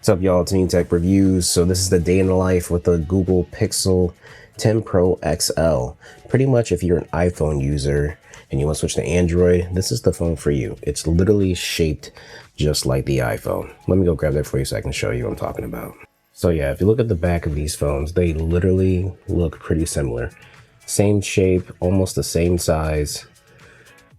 What's up, y'all? Tamim Tech Reviews. So this is the day in the life with the Google Pixel 10 Pro XL. Pretty much if you're an iPhone user and you want to switch to Android, this is the phone for you. It's literally shaped just like the iPhone. Let me go grab that for you so I can show you what I'm talking about. So yeah, if you look at the back of these phones, they literally look pretty similar. Same shape, almost the same size.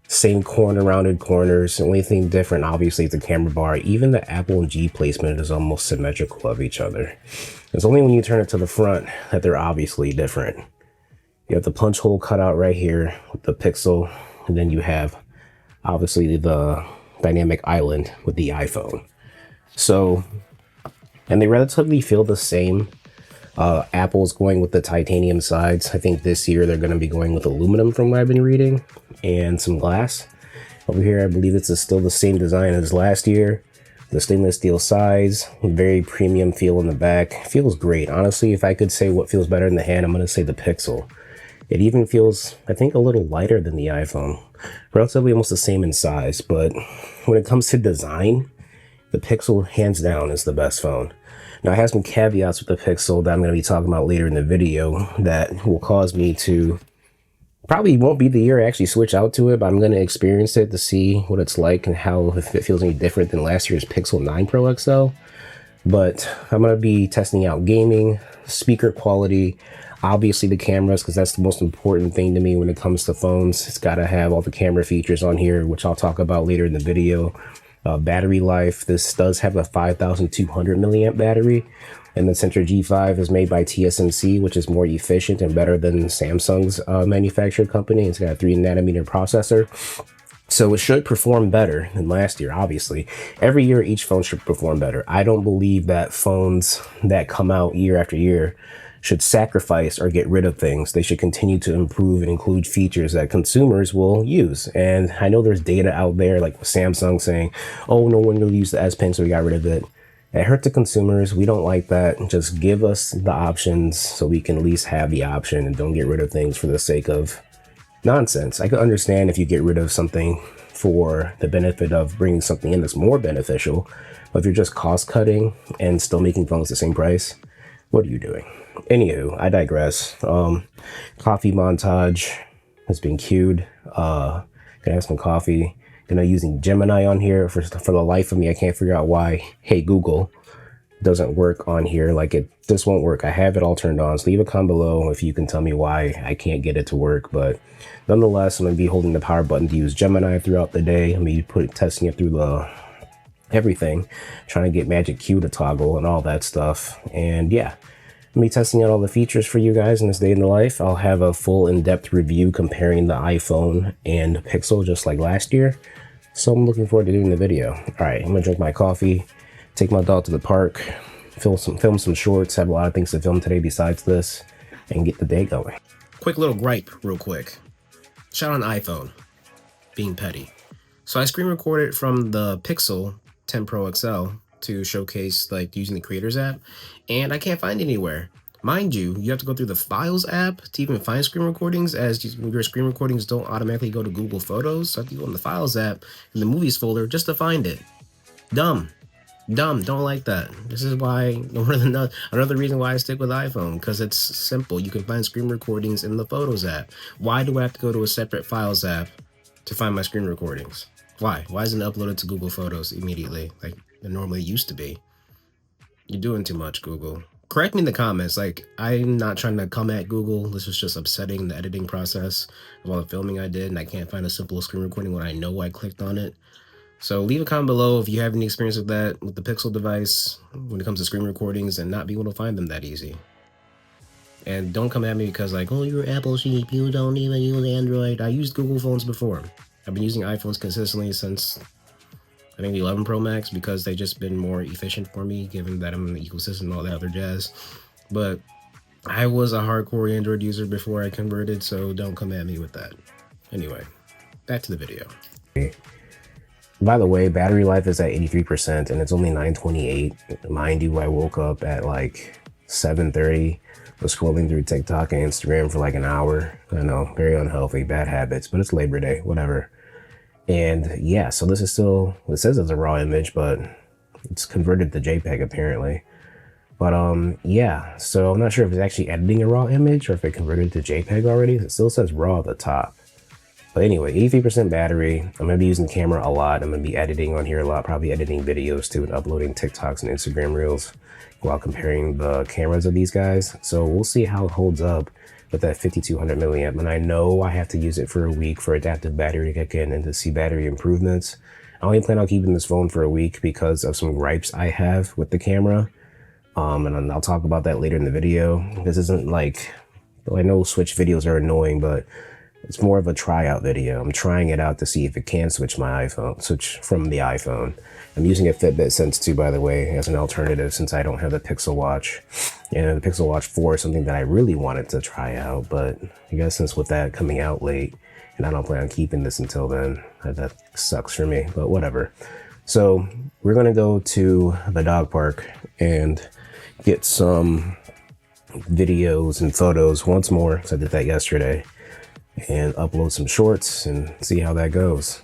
Same rounded corners. The only thing different, obviously, is the camera bar. Even the Apple and G placement is almost symmetrical of each other. It's only when you turn it to the front that they're obviously different. You have the punch hole cut out right here with the Pixel, and then you have obviously the dynamic island with the iPhone. So, and they relatively feel the same. Apple's going with the titanium sides. I think this year they're going to be going with aluminum from what I've been reading, and some glass. Over here, I believe it's still the same design as last year. The stainless steel sides, very premium feel in the back. Feels great. Honestly, if I could say what feels better in the hand, I'm going to say the Pixel. It even feels, I think, a little lighter than the iPhone. Relatively almost the same in size, but when it comes to design, the Pixel hands down is the best phone. Now, I have some caveats with the Pixel that I'm going to be talking about later in the video that will cause me to, probably won't be the year I actually switch out to it, but I'm going to experience it to see what it's like and how, if it feels any different than last year's Pixel 9 Pro XL. But I'm going to be testing out gaming, speaker quality, obviously the cameras, because that's the most important thing to me when it comes to phones. It's got to have all the camera features on here, which I'll talk about later in the video. Battery life, this does have a 5,200 milliamp battery, and the Tensor G5 is made by TSMC, which is more efficient and better than Samsung's manufacturer company. It's got a 3nm processor, so it should perform better than last year. Obviously, every year each phone should perform better. I don't believe that phones that come out year after year should sacrifice or get rid of things. They should continue to improve and include features that consumers will use. And I know there's data out there like Samsung saying, oh, no one will use the S Pen, so we got rid of it. It hurt the consumers. We don't like that. Just give us the options so we can at least have the option and don't get rid of things for the sake of nonsense. I could understand if you get rid of something for the benefit of bringing something in that's more beneficial, but if you're just cost cutting and still making phones the same price, what are you doing? Anywho, I digress. Coffee montage has been queued. Gonna have some coffee. Gonna using Gemini on here. For the life of me, I can't figure out why Hey Google doesn't work on here. Like, it just won't work. I have it all turned on. So leave a comment below if you can tell me why I can't get it to work. But nonetheless, I'm gonna be holding the power button to use Gemini throughout the day. I'm gonna be testing it through the everything, trying to get Magic Q to toggle and all that stuff. And yeah, I'm gonna be testing out all the features for you guys in this day in the life. I'll have a full in-depth review comparing the iPhone and Pixel just like last year. So I'm looking forward to doing the video. All right, I'm gonna drink my coffee, take my dog to the park, film some shorts, have a lot of things to film today besides this, and get the day going. Quick little gripe real quick. Shout out on iPhone, being petty. So I screen recorded from the Pixel 10 Pro XL to showcase like using the Creators app, and I can't find it anywhere. Mind you, you have to go through the Files app to even find screen recordings, as your screen recordings don't automatically go to Google Photos. So I have to go in the Files app in the Movies folder just to find it. Dumb, don't like that. This is why another reason why I stick with iPhone, because it's simple. You can find screen recordings in the Photos app. Why do I have to go to a separate Files app to find my screen recordings? Why isn't it uploaded to Google Photos immediately like it normally used to be? You're doing too much, Google. Correct me in the comments. Like, I'm not trying to come at Google. This was just upsetting, the editing process of all the filming I did, and I can't find a simple screen recording when I know I clicked on it. So leave a comment below if you have any experience with that with the Pixel device when it comes to screen recordings and not being able to find them that easy. And don't come at me because like, oh, you're Apple sheep, you don't even use Android. I used Google phones before. I've been using iPhones consistently since I think the 11 Pro Max, because they've just been more efficient for me, given that I'm in the ecosystem and all that other jazz. But I was a hardcore Android user before I converted, so don't come at me with that. Anyway, back to the video. By the way, battery life is at 83% and it's only 9:28. Mind you, I woke up at like 7:30, was scrolling through TikTok and Instagram for like an hour. I know, very unhealthy, bad habits, but it's Labor Day, whatever. And yeah, so this is still, it says it's a raw image, but It's converted to JPEG apparently. But yeah, so I'm not sure if it's actually editing a raw image or if it converted to JPEG already. It still says raw at the top. But anyway, 83% battery. I'm going to be using the camera a lot. I'm going to be editing on here a lot, probably editing videos too and uploading TikToks and Instagram Reels while comparing the cameras of these guys. So we'll see how it holds up with that 5200 milliamp. And I know I have to use it for a week for adaptive battery to kick in and to see battery improvements. I only plan on keeping this phone for a week because of some gripes I have with the camera. And I'll talk about that later in the video. This isn't like, though I know switch videos are annoying, but it's more of a tryout video. I'm trying it out to see if it can switch from the iPhone. I'm using a Fitbit Sense 2, by the way, as an alternative since I don't have the Pixel Watch. And the Pixel Watch 4 is something that I really wanted to try out, but I guess since with that coming out late, and I don't plan on keeping this until then, that sucks for me, but whatever. So we're gonna go to the dog park and get some videos and photos once more, because I did that yesterday, and upload some shorts and see how that goes.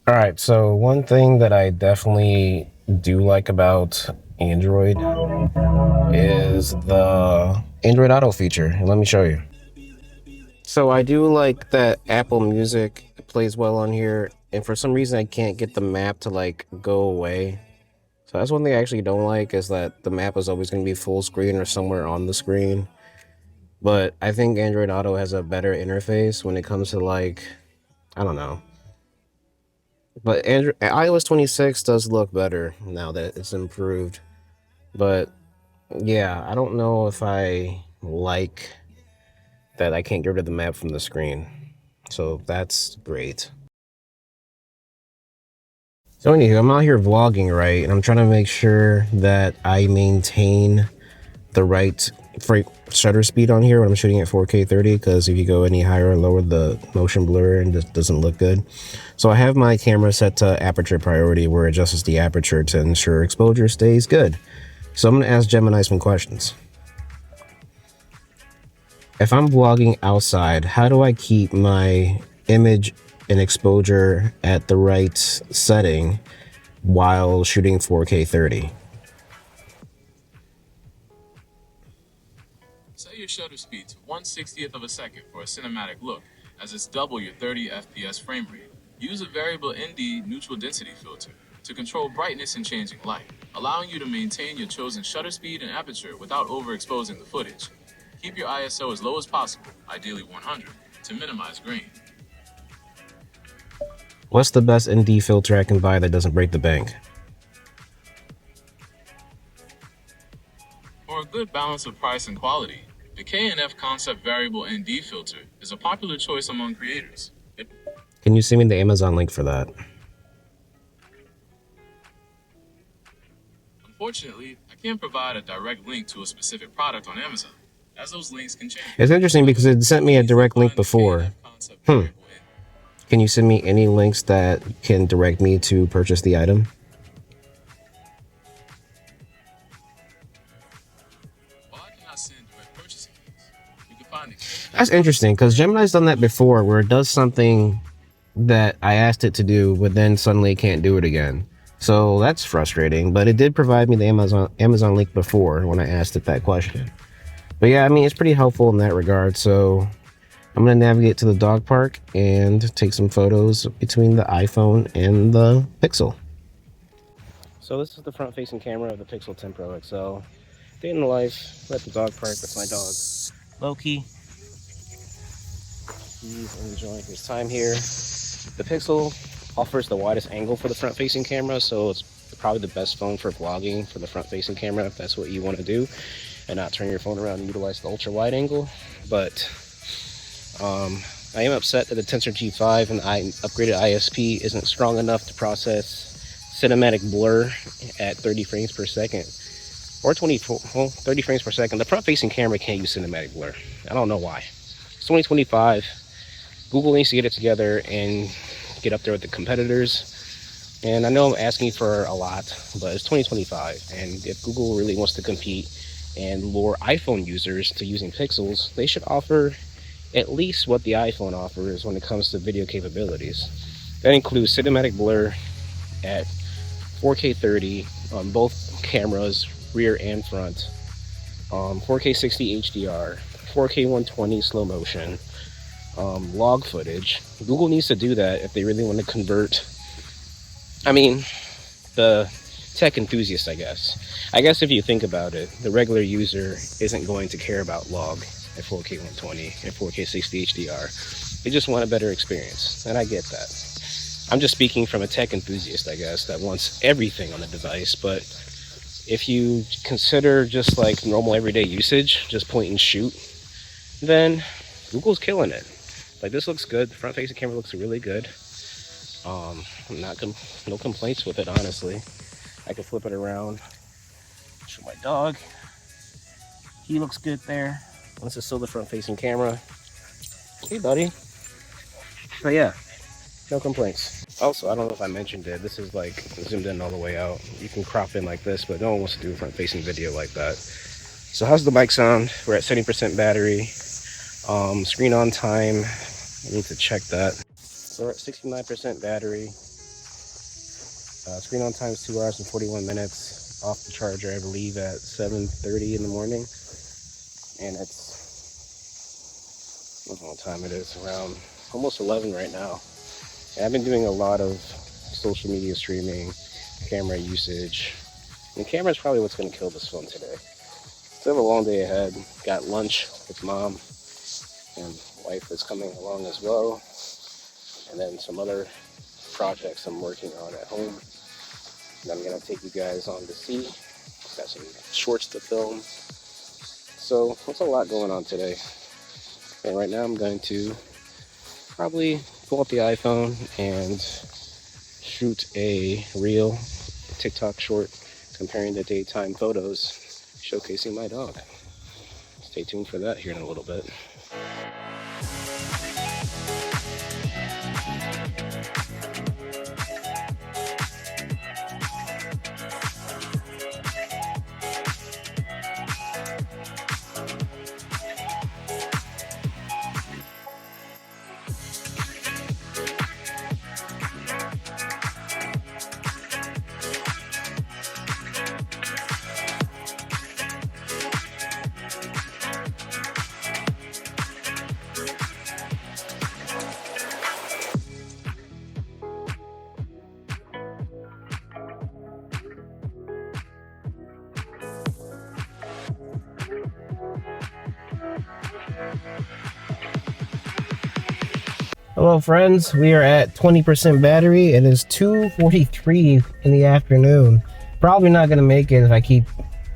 All right, so one thing that I definitely do like about Android is the Android Auto feature, and let me show you. So I do like that Apple Music plays well on here, and for some reason I can't get the map to like go away. So that's one thing I actually don't like, is that the map is always going to be full screen or somewhere on the screen. But I think Android Auto has a better interface when it comes to like, I don't know. But iOS 26 does look better now that it's improved. But yeah, I don't know if I like that I can't get rid of the map from the screen. So that's great. So anywho, I'm out here vlogging, right? And I'm trying to make sure that I maintain the right shutter speed on here when I'm shooting at 4K 30, because if you go any higher or lower, the motion blur and just doesn't look good. So I have my camera set to aperture priority, where it adjusts the aperture to ensure exposure stays good. So I'm going to ask Gemini some questions. If I'm vlogging outside, how do I keep my image and exposure at the right setting while shooting 4K 30? Set your shutter speed to 1/60th of a second for a cinematic look, as it's double your 30 FPS frame rate. Use a variable ND neutral density filter to control brightness and changing light, allowing you to maintain your chosen shutter speed and aperture without overexposing the footage. Keep your ISO as low as possible, ideally 100, to minimize grain. What's the best ND filter I can buy that doesn't break the bank? For a good balance of price and quality, the K&F Concept Variable ND filter is a popular choice among creators. Can you send me the Amazon link for that? Unfortunately, I can't provide a direct link to a specific product on Amazon, as those links can change. It's interesting because it sent me a direct link before. Can you send me any links that can direct me to purchase the item? While I cannot send direct purchasing links, you can find it. That's interesting, because Gemini's done that before, where it does something that I asked it to do, but then suddenly it can't do it again. So that's frustrating, but it did provide me the Amazon link before when I asked it that question. But yeah, I mean, it's pretty helpful in that regard. So I'm going to navigate to the dog park and take some photos between the iPhone and the Pixel. So this is the front-facing camera of the Pixel 10 Pro XL. Day in the life, we're at the dog park with my dog, Loki. He's enjoying his time here. The Pixel offers the widest angle for the front-facing camera, so it's probably the best phone for vlogging for the front-facing camera if that's what you want to do, and not turn your phone around and utilize the ultra-wide angle. But I am upset that the Tensor G5 and the upgraded ISP isn't strong enough to process cinematic blur at 30 frames per second. Or 30 frames per second. The front-facing camera can't use cinematic blur. I don't know why. It's 2025. Google needs to get it together and get up there with the competitors. And I know I'm asking for a lot, but it's 2025, and if Google really wants to compete and lure iPhone users to using Pixels, they should offer at least what the iPhone offers when it comes to video capabilities. That includes cinematic blur at 4K 30 on both cameras, rear and front, 4K 60 HDR, 4K 120 slow motion, log footage. Google needs to do that if they really want to convert, I mean, the tech enthusiast, I guess. I guess if you think about it, the regular user isn't going to care about log at 4K 120 and 4K 60 HDR. They just want a better experience, and I get that. I'm just speaking from a tech enthusiast, I guess, that wants everything on the device. But if you consider just like normal everyday usage, just point and shoot, then Google's killing it. Like, this looks good. The front-facing camera looks really good. No complaints with it, honestly. I can flip it around, show my dog. He looks good there. This is still the front-facing camera. Hey, buddy. But yeah, no complaints. Also, I don't know if I mentioned it. This is like zoomed in all the way out. You can crop in like this, but no one wants to do front-facing video like that. So how's the mic sound? We're at 70% battery. Screen on time. I need to check that. So we're at 69% battery. Screen on time is 2 hours and 41 minutes. Off the charger, I believe, at 7:30 in the morning. And it's, I don't know what time it is, around almost 11 right now. And I've been doing a lot of social media streaming, camera usage. And the camera is probably what's going to kill this phone today. Still have a long day ahead. Got lunch with mom, and wife is coming along as well. And then some other projects I'm working on at home that I'm going to take you guys on to see. Got some shorts to film. So there's a lot going on today. And right now I'm going to probably pull up the iPhone and shoot a reel, TikTok short, comparing the daytime photos, showcasing my dog. Stay tuned for that here in a little bit. Hello friends, we are at 20% battery. It is 2:43 in the afternoon. Probably not going to make it if I keep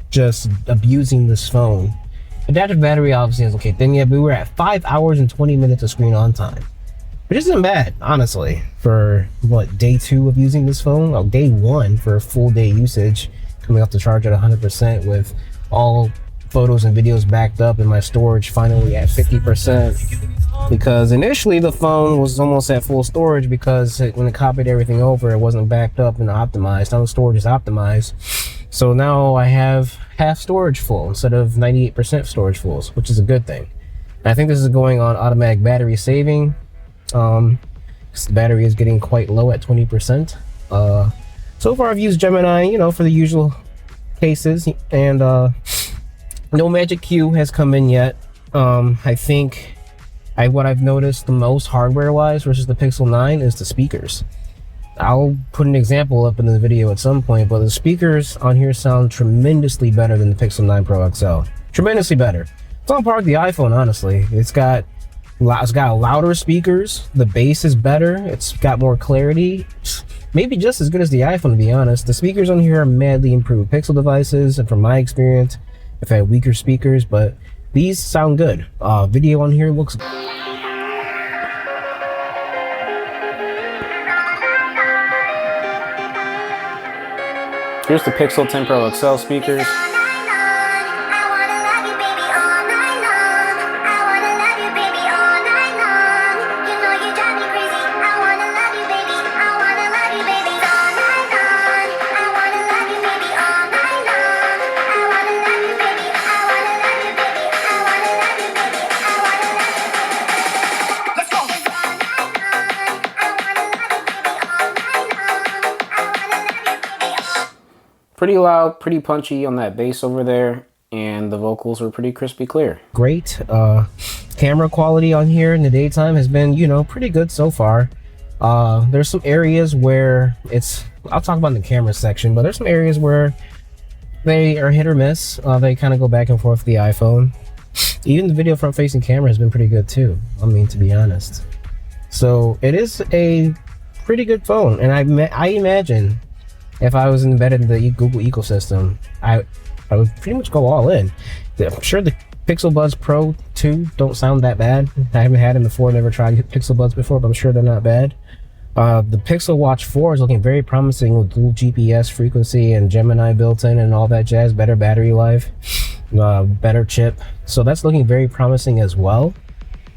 just abusing this phone. Adaptive battery obviously isn't kicked in yet, but we're at 5 hours and 20 minutes of screen on time. Which isn't bad, honestly, for what, day 2 of using this phone? Oh, day 1 for a full day usage, coming off the charge at 100% with all photos and videos backed up and my storage finally at 50%. Because initially the phone was almost at full storage because when it copied everything over, it wasn't backed up and optimized. Now the storage is optimized. So now I have half storage full instead of 98% storage full, which is a good thing. And I think this is going on automatic battery saving. The battery is getting quite low at 20%. So far I've used Gemini, for the usual cases, and no Magic Q has come in yet. I think what I've noticed the most hardware-wise versus the Pixel 9 is the speakers. I'll put an example up in the video at some point, but the speakers on here sound tremendously better than the Pixel 9 Pro XL. Tremendously better. It's on par with the iPhone, honestly. It's got louder speakers. The bass is better. It's got more clarity. Maybe just as good as the iPhone, to be honest. The speakers on here are madly improved. Pixel devices, and from my experience, I've had weaker speakers, but these sound good. Video on here looks good. Here's the Pixel 10 Pro XL speakers. Pretty loud, pretty punchy on that bass over there, and the vocals were pretty crispy clear. Great. Camera quality on here in the daytime has been, you know, pretty good so far. There's some areas where I'll talk about in the camera section, but there's some areas where they are hit or miss. They kind of go back and forth with the iPhone. Even the video front facing camera has been pretty good too, I mean, to be honest. So it is a pretty good phone, and I imagine if I was embedded in the Google ecosystem, I would pretty much go all in. I'm sure the Pixel Buds Pro 2 don't sound that bad. I haven't had them before, never tried Pixel Buds before, but I'm sure they're not bad. The Pixel Watch 4 is looking very promising with dual GPS frequency and Gemini built in and all that jazz, better battery life, better chip. So that's looking very promising as well.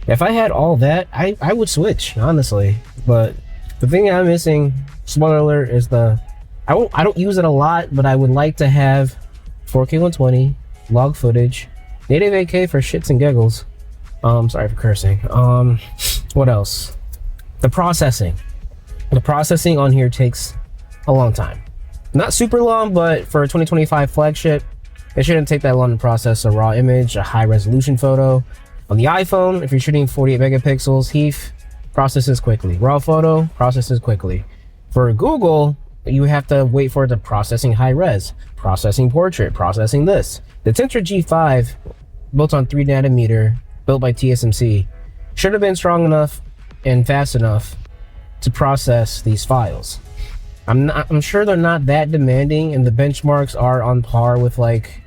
If I had all that, I would switch, honestly. But the thing I'm missing, spoiler alert, is I don't use it a lot, but I would like to have 4K 120, log footage, native 8K for shits and giggles. Sorry for cursing. What else? The processing. The processing on here takes a long time. Not super long, but for a 2025 flagship, it shouldn't take that long to process a raw image, a high resolution photo. On the iPhone, if you're shooting 48 megapixels, HEIF processes quickly. Raw photo processes quickly. For Google, you have to wait for the processing high res, processing portrait, processing this. The Tensor G5, built on 3 nanometer, built by TSMC, should have been strong enough and fast enough to process these files. I'm sure they're not that demanding, and the benchmarks are on par with like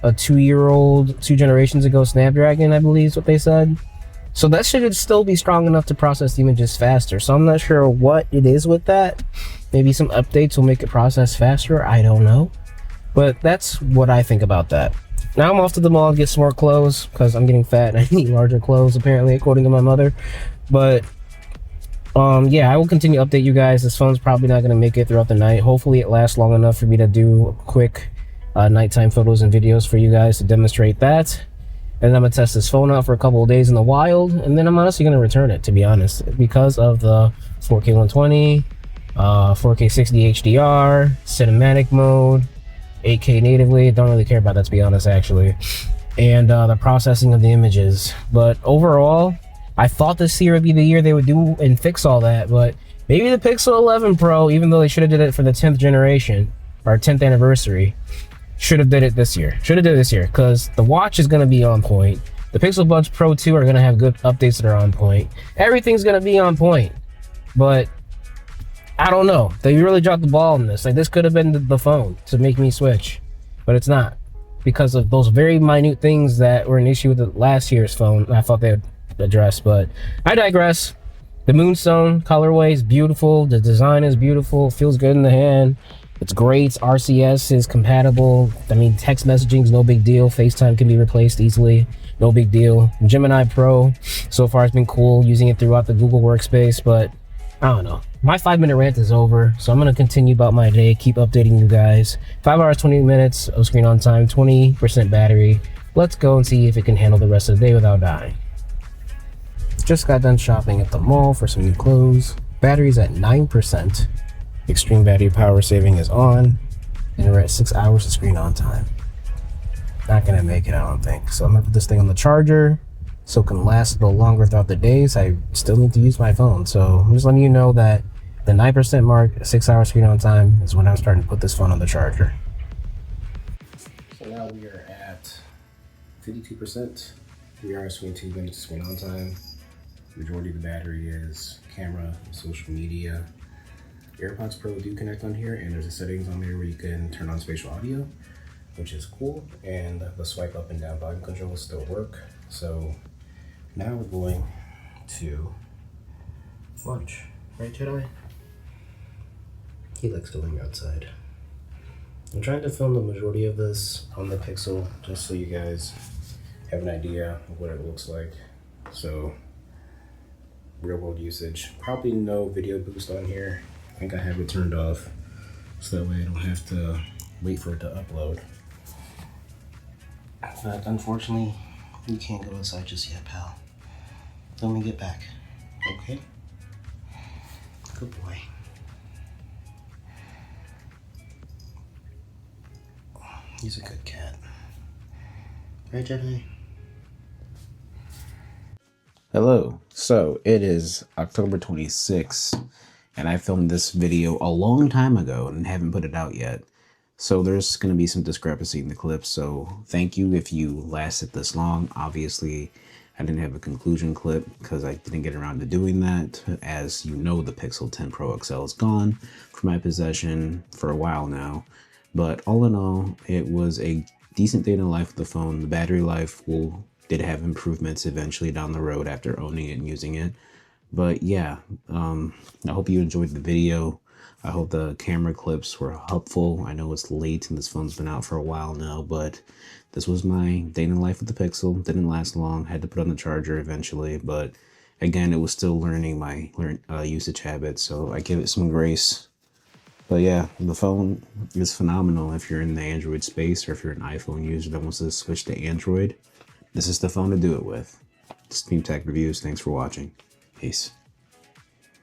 a 2-year-old, 2 generations ago Snapdragon, I believe is what they said. So that should still be strong enough to process the images faster. So I'm not sure what it is with that. Maybe some updates will make it process faster. I don't know. But that's what I think about that. Now I'm off to the mall to get some more clothes because I'm getting fat and I need larger clothes, apparently, according to my mother. But yeah, I will continue to update you guys. This phone's probably not going to make it throughout the night. Hopefully it lasts long enough for me to do quick nighttime photos and videos for you guys to demonstrate that. And I'm going to test this phone out for a couple of days in the wild, and then I'm honestly going to return it, to be honest, because of the 4K 120, 4K 60 HDR, cinematic mode, 8K natively. Don't really care about that, to be honest, actually. And the processing of the images. But overall, I thought this year would be the year they would do and fix all that, but maybe the Pixel 11 Pro, even though they should have did it for the 10th generation, or 10th anniversary, should have did it this year. Should have did it this year, because the watch is going to be on point. The Pixel Buds Pro 2 are going to have good updates that are on point. Everything's going to be on point. But I don't know. They really dropped the ball on this. Like, this could have been the phone to make me switch. But it's not. Because of those very minute things that were an issue with the last year's phone, I thought they would address. But I digress. The Moonstone colorway is beautiful. The design is beautiful. Feels good in the hand. It's great. RCS is compatible. I mean, text messaging is no big deal. FaceTime can be replaced easily. No big deal. Gemini Pro, so far, has been cool using it throughout the Google workspace, but I don't know. My 5-minute rant is over, so I'm going to continue about my day, keep updating you guys. 5 hours, 20 minutes of screen on time, 20% battery. Let's go and see if it can handle the rest of the day without dying. Just got done shopping at the mall for some new clothes. Battery's at 9%. Extreme battery power saving is on, and we're at 6 hours of screen on time. Not gonna make it, I don't think. So I'm gonna put this thing on the charger so it can last a little longer throughout the days. I still need to use my phone, so I'm just letting you know that the 9% mark, 6 hours screen on time, is when I'm starting to put this phone on the charger. So now we are at 52%. 3 hours, 22 minutes of screen on time. Majority of the battery is camera, social media. AirPods Pro do connect on here, and there's a settings on there where you can turn on spatial audio, which is cool, and the swipe up and down volume controls still work. So now we're going to lunch, right, Jedi? He likes going outside. I'm trying to film the majority of this on the Pixel just so you guys have an idea of what it looks like. So real world usage, probably no video boost on here. I think I have it turned off so that way I don't have to wait for it to upload. But unfortunately, you can't go outside just yet, pal. Let me get back, okay? Good boy. He's a good cat. Right, Gemini? Hello. So it is October 26th, and I filmed this video a long time ago and haven't put it out yet. So there's going to be some discrepancy in the clips. So thank you if you lasted this long. Obviously, I didn't have a conclusion clip because I didn't get around to doing that. As you know, the Pixel 10 Pro XL is gone from my possession for a while now. But all in all, it was a decent day in the life of the phone. The battery life did have improvements eventually down the road after owning it and using it. But yeah, I hope you enjoyed the video. I hope the camera clips were helpful. I know it's late and this phone's been out for a while now, but this was my day in the life with the Pixel. Didn't last long. Had to put on the charger eventually, but again, it was still learning my usage habits, so I give it some grace. But yeah, the phone is phenomenal if you're in the Android space or if you're an iPhone user that wants to switch to Android. This is the phone to do it with. Steam Tech Reviews. Thanks for watching. Peace.